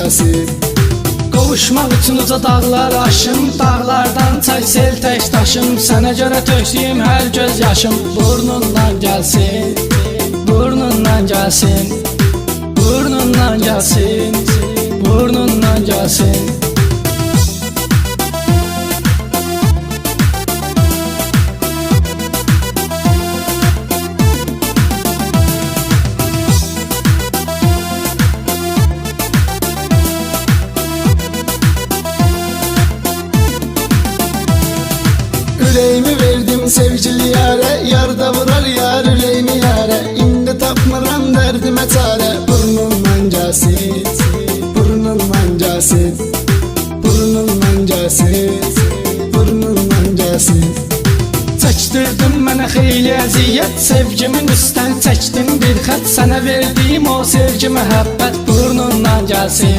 gəlsin. Qovuşmaq üçün uca dağlar aşım, dağlardan çay sel tək daşım. Sənə görə tökdüyüm hər göz yaşım burnundan gəlsin, burnundan gəlsin, burnundan gəlsin, burnundan gəlsin. Ürəyimi verdim sevgili yara, yar da vurar yar ürəyimi yara. İndi tapmıram dərdimə çarə, burnundan gəlsin, burnundan gəlsin, burnundan gəlsin, burnundan gəlsin. Çəkdirdin mənə xeyli əziyyət, sevgimin üstdən çəkdin bir xət. Sənə verdiyim o sevgi məhəbbət burnundan gəlsin.